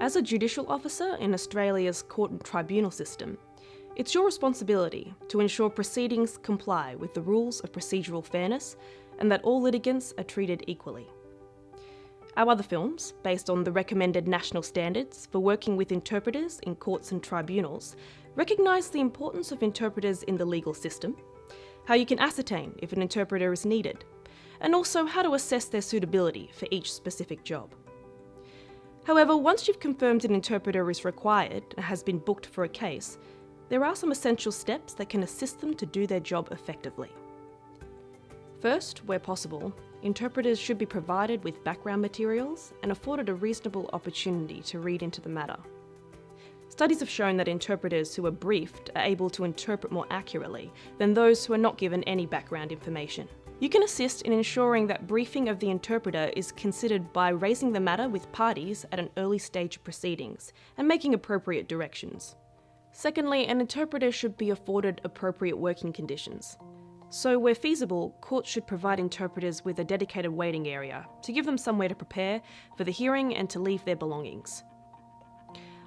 As a judicial officer in Australia's court and tribunal system, it's your responsibility to ensure proceedings comply with the rules of procedural fairness and that all litigants are treated equally. Our other films, based on the recommended national standards for working with interpreters in courts and tribunals, recognise the importance of interpreters in the legal system, how you can ascertain if an interpreter is needed, and also how to assess their suitability for each specific job. However, once you've confirmed an interpreter is required and has been booked for a case, there are some essential steps that can assist them to do their job effectively. First, where possible, interpreters should be provided with background materials and afforded a reasonable opportunity to read into the matter. Studies have shown that interpreters who are briefed are able to interpret more accurately than those who are not given any background information. You can assist in ensuring that briefing of the interpreter is considered by raising the matter with parties at an early stage of proceedings and making appropriate directions. Secondly, an interpreter should be afforded appropriate working conditions. So where feasible, courts should provide interpreters with a dedicated waiting area to give them somewhere to prepare for the hearing and to leave their belongings.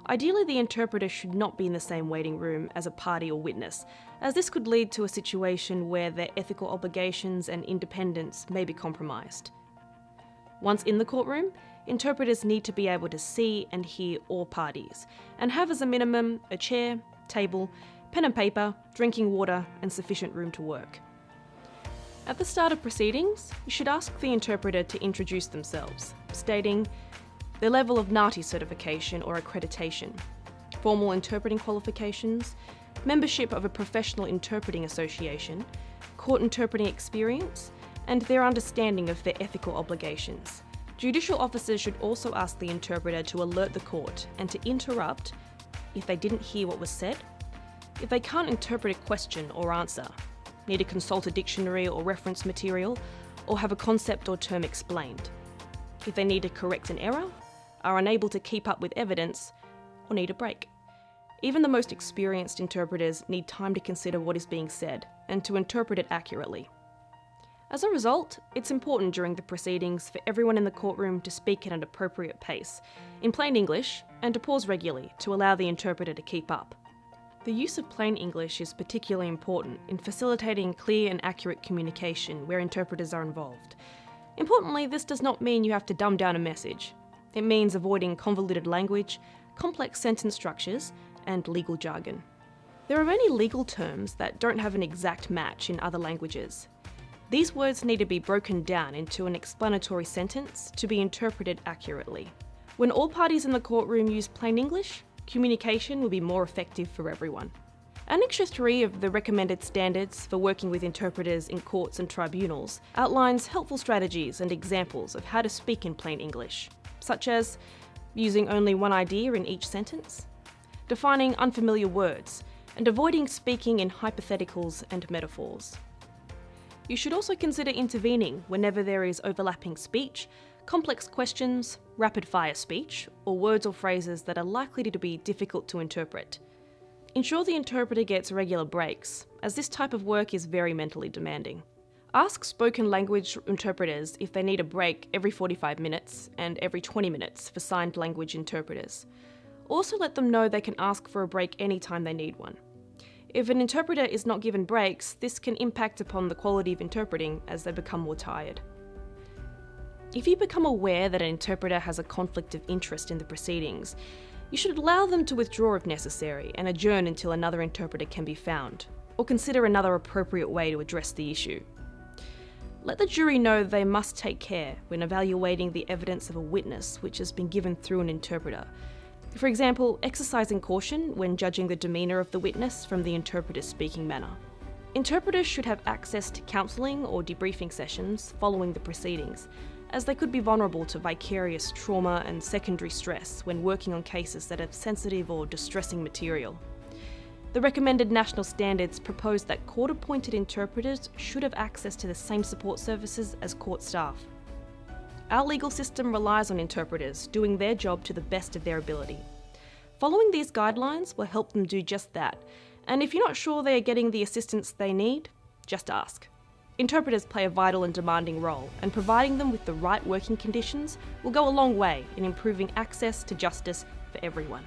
Ideally, the interpreter should not be in the same waiting room as a party or witness, as this could lead to a situation where their ethical obligations and independence may be compromised. Once in the courtroom, interpreters need to be able to see and hear all parties, and have as a minimum a chair, table, pen and paper, drinking water, and sufficient room to work. At the start of proceedings, you should ask the interpreter to introduce themselves, stating their level of NATI certification or accreditation, formal interpreting qualifications, membership of a professional interpreting association, court interpreting experience, and their understanding of their ethical obligations. Judicial officers should also ask the interpreter to alert the court and to interrupt if they didn't hear what was said, if they can't interpret a question or answer, need to consult a dictionary or reference material, or have a concept or term explained, if they need to correct an error, are unable to keep up with evidence, or need a break. Even the most experienced interpreters need time to consider what is being said and to interpret it accurately. As a result, it's important during the proceedings for everyone in the courtroom to speak at an appropriate pace, in plain English, and to pause regularly to allow the interpreter to keep up. The use of plain English is particularly important in facilitating clear and accurate communication where interpreters are involved. Importantly, this does not mean you have to dumb down a message. It means avoiding convoluted language, complex sentence structures, and legal jargon. There are many legal terms that don't have an exact match in other languages. These words need to be broken down into an explanatory sentence to be interpreted accurately. When all parties in the courtroom use plain English, communication will be more effective for everyone. Annexure 3 of the recommended standards for working with interpreters in courts and tribunals outlines helpful strategies and examples of how to speak in plain English, such as using only one idea in each sentence, defining unfamiliar words, and avoiding speaking in hypotheticals and metaphors. You should also consider intervening whenever there is overlapping speech, complex questions, rapid-fire speech, or words or phrases that are likely to be difficult to interpret. Ensure the interpreter gets regular breaks, as this type of work is very mentally demanding. Ask spoken language interpreters if they need a break every 45 minutes and every 20 minutes for signed language interpreters. Also let them know they can ask for a break anytime they need one. If an interpreter is not given breaks, this can impact upon the quality of interpreting as they become more tired. If you become aware that an interpreter has a conflict of interest in the proceedings, you should allow them to withdraw if necessary and adjourn until another interpreter can be found, or consider another appropriate way to address the issue. Let the jury know they must take care when evaluating the evidence of a witness which has been given through an interpreter. For example, exercising caution when judging the demeanour of the witness from the interpreter's speaking manner. Interpreters should have access to counselling or debriefing sessions following the proceedings, as they could be vulnerable to vicarious trauma and secondary stress when working on cases that have sensitive or distressing material. The recommended national standards propose that court-appointed interpreters should have access to the same support services as court staff. Our legal system relies on interpreters doing their job to the best of their ability. Following these guidelines will help them do just that, and if you're not sure they are getting the assistance they need, just ask. Interpreters play a vital and demanding role, and providing them with the right working conditions will go a long way in improving access to justice for everyone.